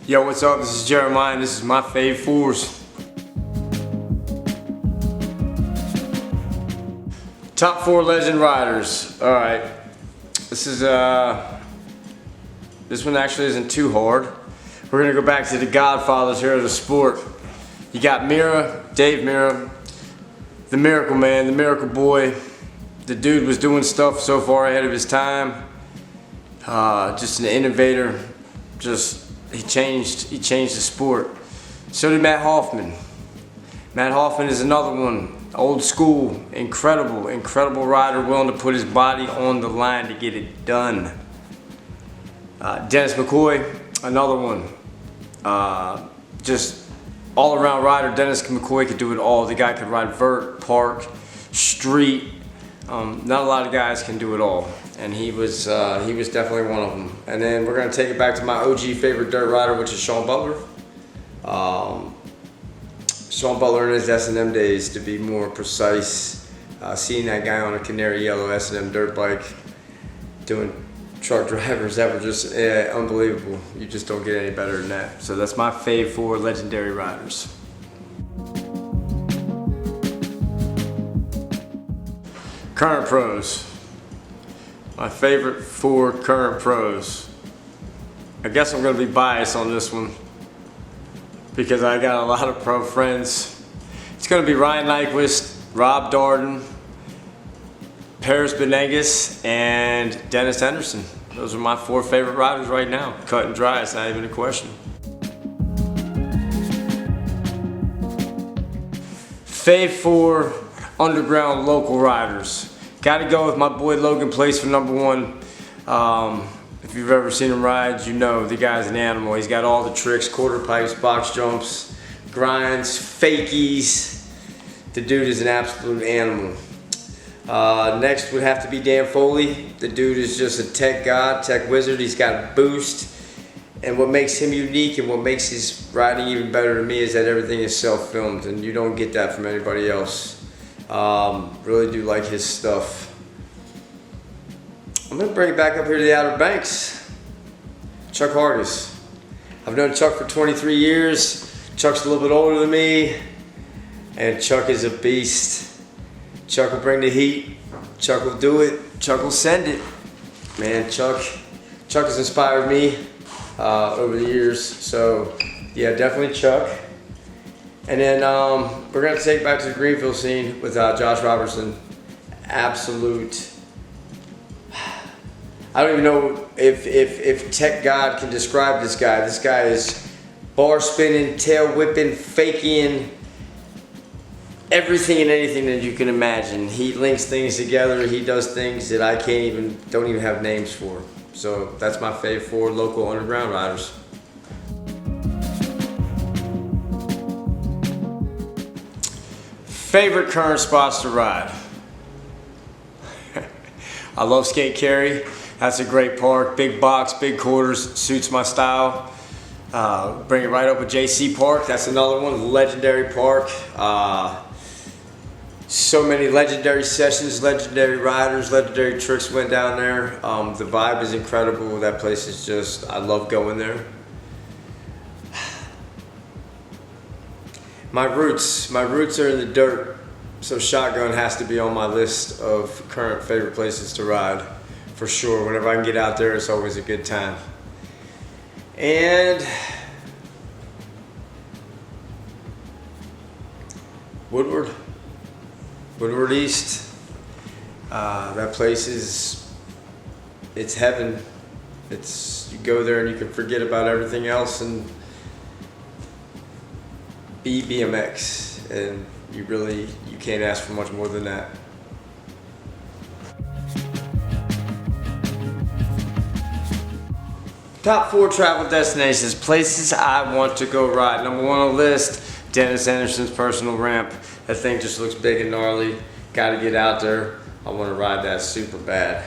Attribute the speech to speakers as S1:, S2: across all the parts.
S1: Yo, what's up? This is Jeremiah and this is my fave 4's. Top 4 legend riders. Alright. This one actually isn't too hard. We're gonna go back to the godfathers here of the sport. You got Mira, Dave Mira, the Miracle Man, the Miracle Boy. The dude was doing stuff so far ahead of his time. Just an innovator. He changed the sport. So did Matt Hoffman. Matt Hoffman is another one. Old school, incredible rider, willing to put his body on the line to get it done. Dennis McCoy, another one. Just all around rider. Dennis McCoy could do it all. The guy could ride vert, park, street. Not a lot of guys can do it all, and he was definitely one of them. And then we're gonna take it back to my OG favorite dirt rider, which is Sean Butler. Sean Butler in his S&M days, to be more precise. Seeing that guy on a canary yellow S&M dirt bike doing truck drivers, that were just unbelievable. You just don't get any better than that. So that's my fave 4 legendary riders. Current pros. My favorite 4 current pros. I guess I'm going to be biased on this one because I got a lot of pro friends. It's going to be Ryan Nyquist, Rob Darden, Paris Benegas, and Dennis Henderson. Those are my 4 favorite riders right now. Cut and dry, it's not even a question. Fave 4 underground local riders. Gotta go with my boy Logan Place for number 1. If you've ever seen him ride, you know the guy's an animal. He's got all the tricks, quarter pipes, box jumps, grinds, fakies. The dude is an absolute animal. Next would have to be Dan Foley. The dude is just a tech god, tech wizard. He's got a boost. And what makes him unique and what makes his riding even better to me is that everything is self-filmed, and you don't get that from anybody else. Really do like his stuff. I'm gonna bring it back up here to the Outer Banks. Chuck Hargis. I've known Chuck for 23 years. Chuck's a little bit older than me, and Chuck is a beast. Chuck will bring the heat. Chuck will do it. Chuck will send it. Man, Chuck has inspired me over the years. So yeah, definitely Chuck. And then we're gonna take it back to the Greenfield scene with Josh Robertson. Absolute. I don't even know if Tech God can describe this guy. This guy is bar spinning, tail whipping, faking, everything and anything that you can imagine. He links things together. He does things that I don't even have names for. So that's my fave 4 local underground riders. Favorite current spots to ride. I love Skate Carry. That's a great park. Big box, big quarters, suits my style. Bring it right up with JC Park. That's another one, legendary park. So many legendary sessions, legendary riders, legendary tricks went down there. The vibe is incredible. That place is just, I love going there. My roots are in the dirt, so Shotgun has to be on my list of current favorite places to ride, for sure. Whenever I can get out there, it's always a good time. And Woodward East, that place it's heaven. You go there and you can forget about everything else and be BMX, and you can't ask for much more than that. Top 4 travel destinations, places I want to go ride. Number 1 on the list, Dennis Anderson's personal ramp. That thing just looks big and gnarly. Gotta get out there. I want to ride that super bad.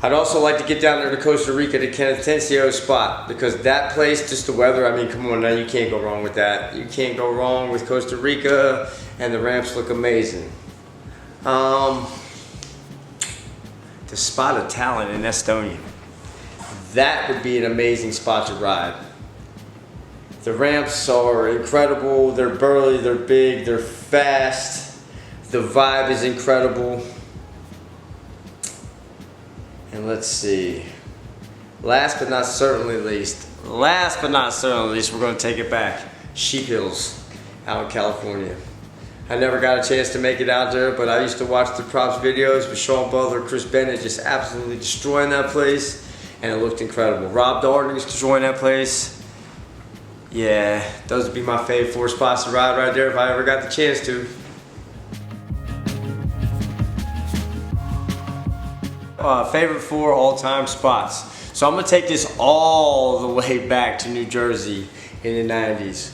S1: I'd also like to get down there to Costa Rica, to Cantencio spot, because that place, just the weather, I mean, come on now, you can't go wrong with that. You can't go wrong with Costa Rica, and the ramps look amazing. The spot of talent in Estonia. That would be an amazing spot to ride. The ramps are incredible. They're burly, they're big, they're fast. The vibe is incredible. And let's see. Last but not certainly least, we're going to take it back. Sheep Hills out in California. I never got a chance to make it out there, but I used to watch the props videos with Sean Butler, Chris Bennett just absolutely destroying that place, and it looked incredible. Rob Darden used to join that place. Yeah, those would be my favorite 4 spots to ride right there if I ever got the chance to. Favorite 4 all-time spots. So I'm gonna take this all the way back to New Jersey in the 90s.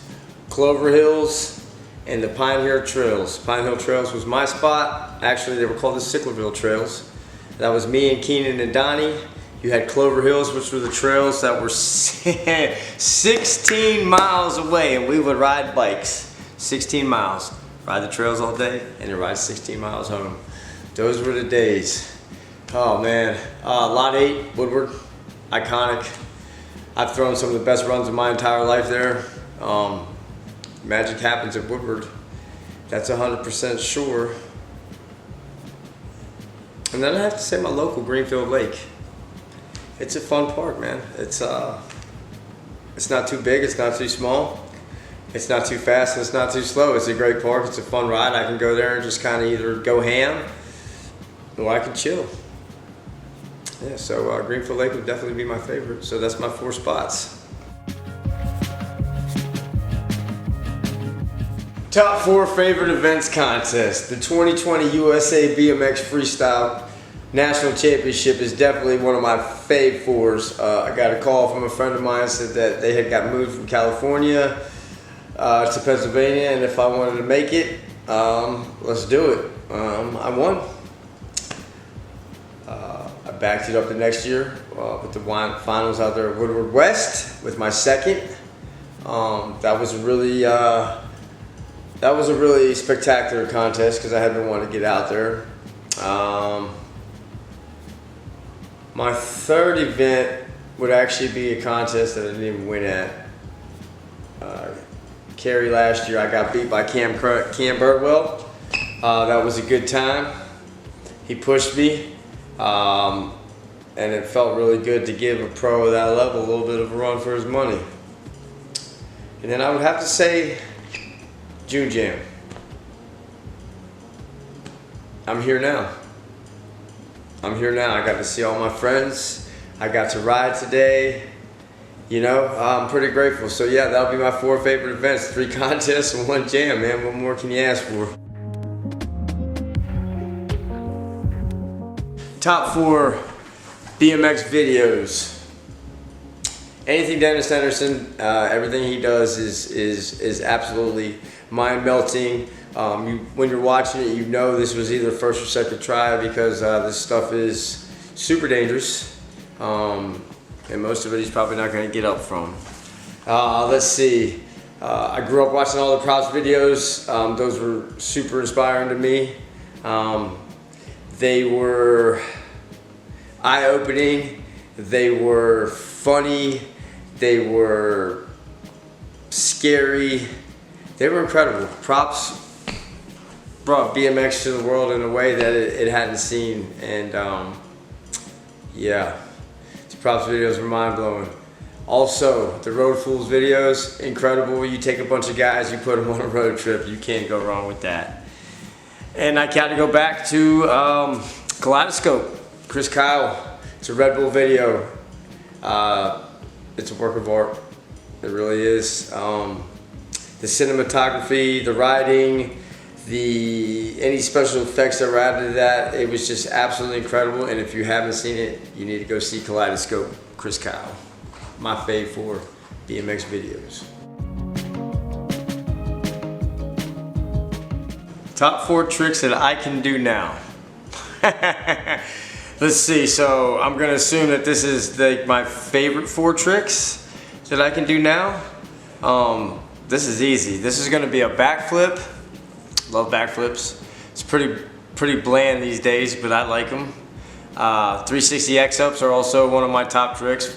S1: Clover Hills and the Pine Hill Trails. Pine Hill Trails was my spot. Actually, they were called the Sicklerville Trails. That was me and Keenan and Donnie. You had Clover Hills, which were the trails that were 16 miles away, and we would ride bikes 16 miles. Ride the trails all day, and then ride 16 miles home. Those were the days. Oh man, Lot 8, Woodward, iconic. I've thrown some of the best runs of my entire life there. Magic happens at Woodward. That's 100% sure. And then I have to say my local Greenfield Lake. It's a fun park, man. It's not too big, it's not too small. It's not too fast, and it's not too slow. It's a great park, it's a fun ride. I can go there and just kind of either go ham, or I can chill. Yeah, so Greenfield Lake would definitely be my favorite. So that's my 4 spots. Top 4 favorite events contest. The 2020 USA BMX Freestyle National Championship is definitely one of my fave 4s. I got a call from a friend of mine, said that they had got moved from California to Pennsylvania, and if I wanted to make it, let's do it. I won. I backed it up the next year with the finals out there at Woodward West with my second. That was a really spectacular contest because I had been wanting to get out there. My 3rd event would actually be a contest that I didn't even win at. Cary last year, I got beat by Cam Birdwell. That was a good time. He pushed me. And it felt really good to give a pro of that level a little bit of a run for his money. And then I would have to say June Jam. I'm here now. I got to see all my friends. I got to ride today. You know, I'm pretty grateful. So yeah, that'll be my 4 favorite events. 3 contests and 1 jam, man. What more can you ask for? Top 4 BMX videos. Anything Dennis Anderson, everything he does is absolutely mind-melting. When you're watching it, you know this was either first or second try because this stuff is super dangerous, and most of it he's probably not going to get up from. Let's see. I grew up watching all the props videos. Those were super inspiring to me. They were eye-opening, they were funny, they were scary, they were incredible. Props brought BMX to the world in a way that it hadn't seen, and yeah, the props videos were mind-blowing. Also, the Road Fools videos, incredible. You take a bunch of guys, you put them on a road trip, you can't go wrong with that. And I got to go back to Kaleidoscope, Chris Kyle. It's a Red Bull video. It's a work of art. It really is. The cinematography, the riding, any special effects that were added to that, it was just absolutely incredible. And if you haven't seen it, you need to go see Kaleidoscope, Chris Kyle. My fave 4 BMX videos. Top 4 tricks that I can do now. Let's see, so I'm gonna assume that this is my favorite 4 tricks that I can do now. This is easy. This is gonna be a backflip. Love backflips. It's pretty bland these days, but I like them. 360 X-ups are also one of my top tricks.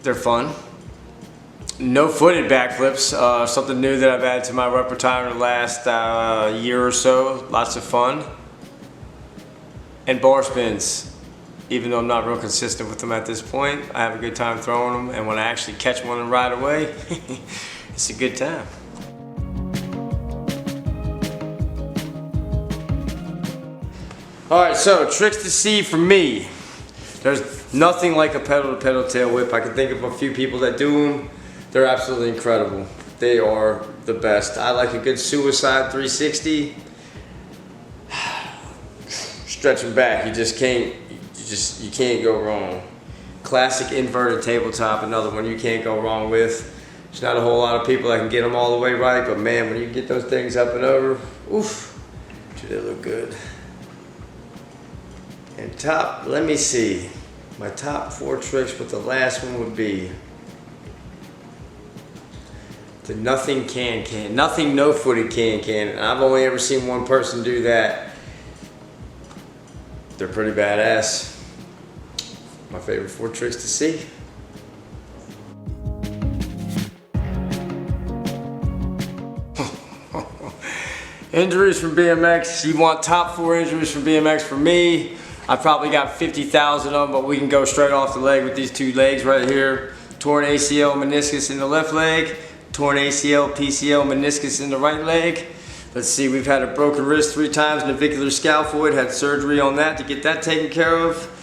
S1: They're fun. no-footed backflips, something new that I've added to my repertoire in the last year or so. Lots of fun. And bar spins. Even though I'm not real consistent with them at this point, I have a good time throwing them, and when I actually catch one and ride away, it's a good time. Alright, so tricks to see for me. There's nothing like a pedal-to-pedal tail whip. I can think of a few people that do them. They're absolutely incredible. They are the best. I like a good suicide 360. Stretching back, you can't go wrong. Classic inverted tabletop, another one you can't go wrong with. There's not a whole lot of people that can get them all the way right, but man, when you get those things up and over, oof, do they look good. And top, let me see. My top 4 tricks, what the last one would be. The nothing no-footed can. And I've only ever seen one person do that. They're pretty badass. My favorite 4 tricks to see. Injuries from BMX. You want top 4 injuries from BMX for me? I probably got 50,000 of them, but we can go straight off the leg with these 2 legs right here. Torn ACL meniscus in the left leg. Torn ACL, PCL, meniscus in the right leg. Let's see, we've had a broken wrist 3 times, navicular scaphoid, had surgery on that to get that taken care of.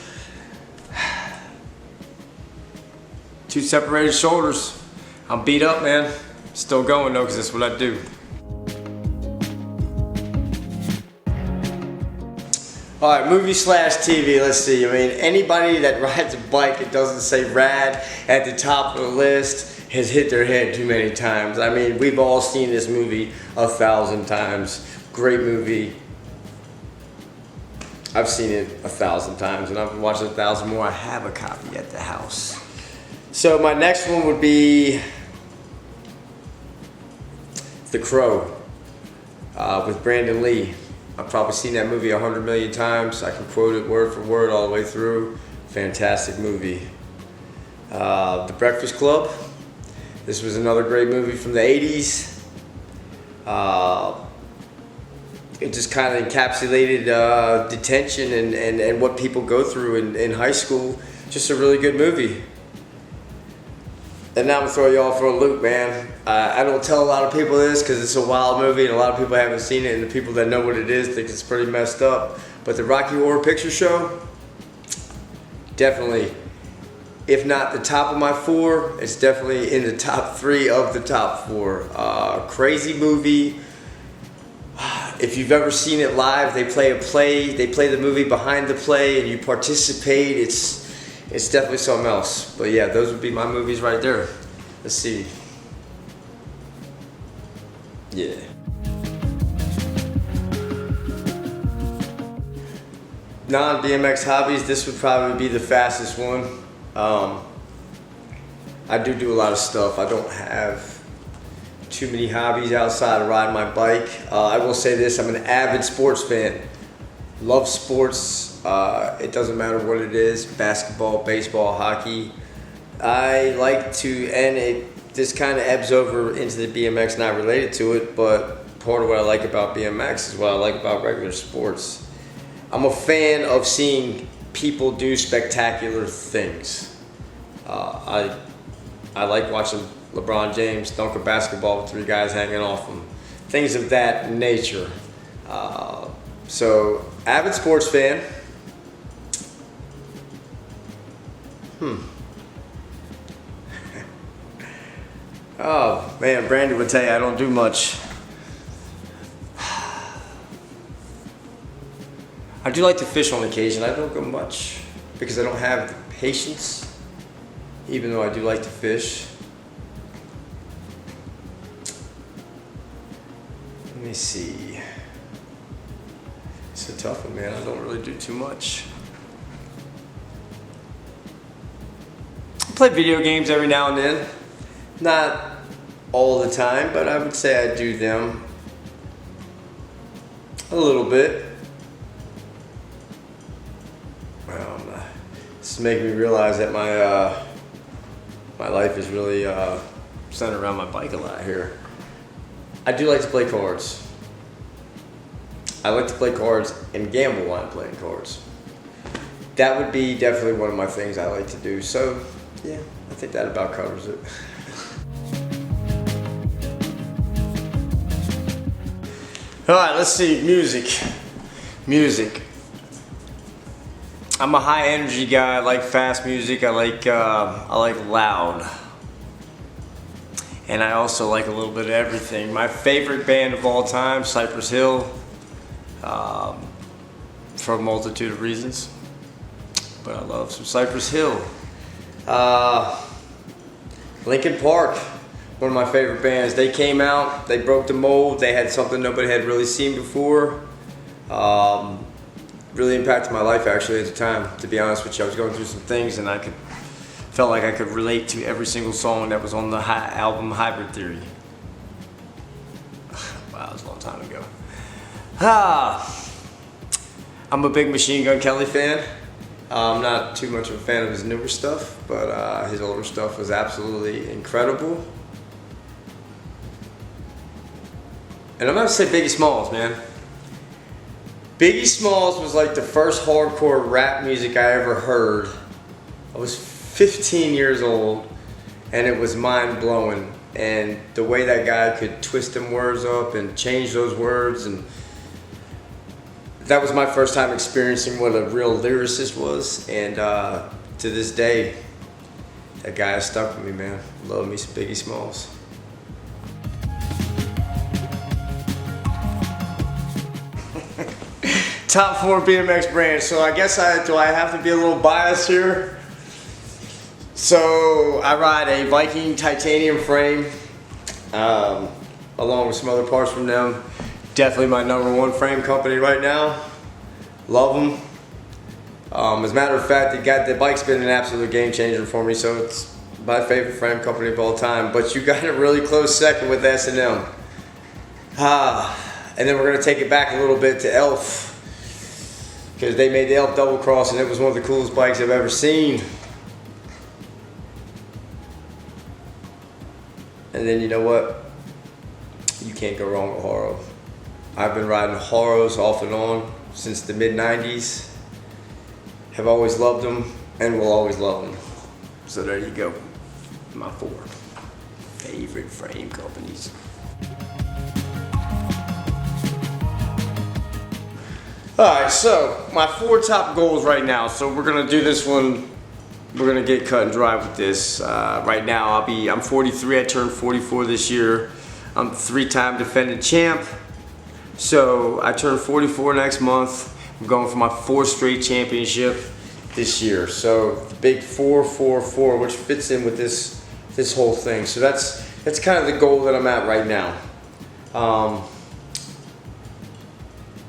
S1: 2 separated shoulders. I'm beat up, man. Still going though, because that's what I do. Alright, movie / TV, let's see. I mean, anybody that rides a bike that doesn't say rad at the top of the list has hit their head too many times. I mean, we've all seen this movie 1,000 times. Great movie. I've seen it 1,000 times, and I've watched it 1,000 more. I have a copy at the house. So my next one would be The Crow with Brandon Lee. I've probably seen that movie 100 million times. I can quote it word for word all the way through. Fantastic movie. The Breakfast Club. This was another great movie from the 80s. It just kind of encapsulated detention and what people go through in high school. Just a really good movie. And now I'm gonna throw y'all for a loop, man. I don't tell a lot of people this because it's a wild movie and a lot of people haven't seen it, and the people that know what it is think it's pretty messed up. But the Rocky Horror Picture Show, definitely, if not the top of my 4, it's definitely in the top 3 of the top 4. Crazy movie. If you've ever seen it live, they play the movie behind the play and you participate. It's definitely something else. But yeah, those would be my movies right there. Let's see. Yeah. Non-BMX hobbies, this would probably be the fastest one. I do a lot of stuff. I don't have too many hobbies outside of riding my bike. I will say this, I'm an avid sports fan. Love sports. It doesn't matter what it is, basketball, baseball, hockey. I like to, and this kind of ebbs over into the BMX, not related to it, but part of what I like about BMX is what I like about regular sports. I'm a fan of seeing people do spectacular things. I like watching LeBron James dunk a basketball with 3 guys hanging off him. Things of that nature. So, avid sports fan. Oh man, Brandy would tell you I don't do much. I do like to fish on occasion. I don't go much because I don't have the patience, even though I do like to fish. Let me see. It's a tough one, man. I don't really do too much. I play video games every now and then. Not all the time, but I would say I do them a little bit. Well, this is making me realize that my life is really centered around my bike a lot here. I do like to play cards. I like to play cards and gamble while I'm playing cards. That would be definitely one of my things I like to do. So, yeah, I think that about covers it. All right, let's see, music. I'm a high energy guy. I like fast music. I like loud. And I also like a little bit of everything. My favorite band of all time, Cypress Hill, for a multitude of reasons. But I love some Cypress Hill. Linkin Park, one of my favorite bands. They came out, they broke the mold, they had something nobody had really seen before. Really impacted my life actually at the time, to be honest with you. I was going through some things and felt like I could relate to every single song that was on the album Hybrid Theory. Wow, that was a long time ago. I'm a big Machine Gun Kelly fan. I'm not too much of a fan of his newer stuff, but his older stuff was absolutely incredible. And I'm gonna say Biggie Smalls, man. Biggie Smalls was like the first hardcore rap music I ever heard. I was 15 years old and it was mind-blowing. And the way that guy could twist them words up and change those words, and that was my first time experiencing what a real lyricist was. And to this day, that guy has stuck with me, man. Love me some Biggie Smalls. Top 4 BMX brands. So I guess do I have to be a little biased here? So I ride a Viking titanium frame, along with some other parts from them. Definitely my #1 frame company right now. Love them. As a matter of fact, the bike's been an absolute game changer for me, so it's my favorite frame company of all time. But you got a really close second with S&M. And then we're gonna take it back a little bit to Elf, because they made the Elf Double Cross and it was one of the coolest bikes I've ever seen. And then you know what? You can't go wrong with Haro. I've been riding Haros off and on since the mid-90s. Have always loved them and will always love them. So there you go. My 4 favorite frame companies. Alright, so my 4 top goals right now. So we're gonna do this one. We're gonna get cut and dry with this. Right now I'm 43, I turned 44 this year. I'm 3-time defending champ. So I turned 44 next month. I'm going for my 4th straight championship this year. So big 4-4-4, which fits in with this whole thing. So that's kind of the goal that I'm at right now.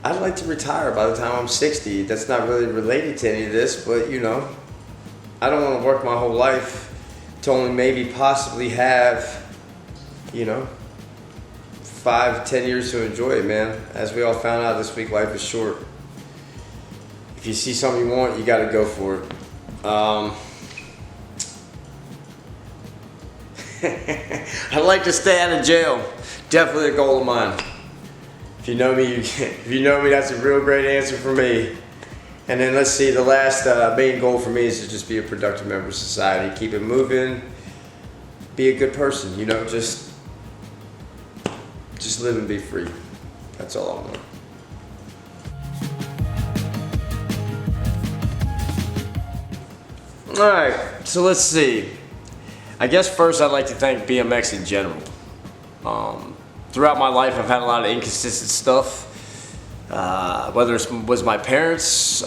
S1: I'd like to retire by the time I'm 60. That's not really related to any of this, but you know, I don't want to work my whole life to only maybe possibly have, you know, 5-10 years to enjoy it, man. As we all found out this week, life is short. If you see something you want, you got to go for it. I'd like to stay out of jail. Definitely a goal of mine. If you know me, that's a real great answer for me. And then let's see, the last main goal for me is to just be a productive member of society. Keep it moving. Be a good person, you know, just live and be free. That's all I want. Alright, so let's see. I guess first I'd like to thank BMX in general. Throughout my life I've had a lot of inconsistent stuff. Whether it was my parents,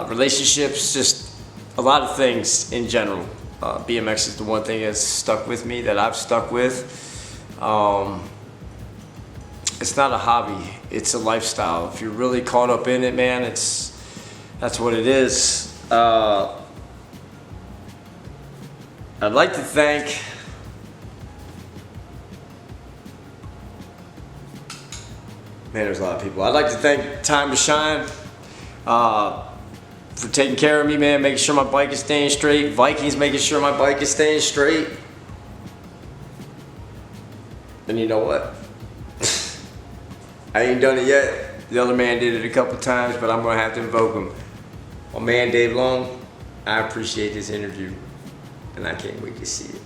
S1: relationships, just a lot of things in general. BMX is the one thing that's stuck with me, that I've stuck with. It's not a hobby, it's a lifestyle. If you're really caught up in it, man, that's what it is. I'd like to thank there's a lot of people. I'd like to thank Time to Shine for taking care of me, man, making sure my bike is staying straight. Vikings making sure my bike is staying straight. And you know what? I ain't done it yet. The other man did it a couple times, but I'm gonna have to invoke him. My man Dave Long, I appreciate this interview, and I can't wait to see it.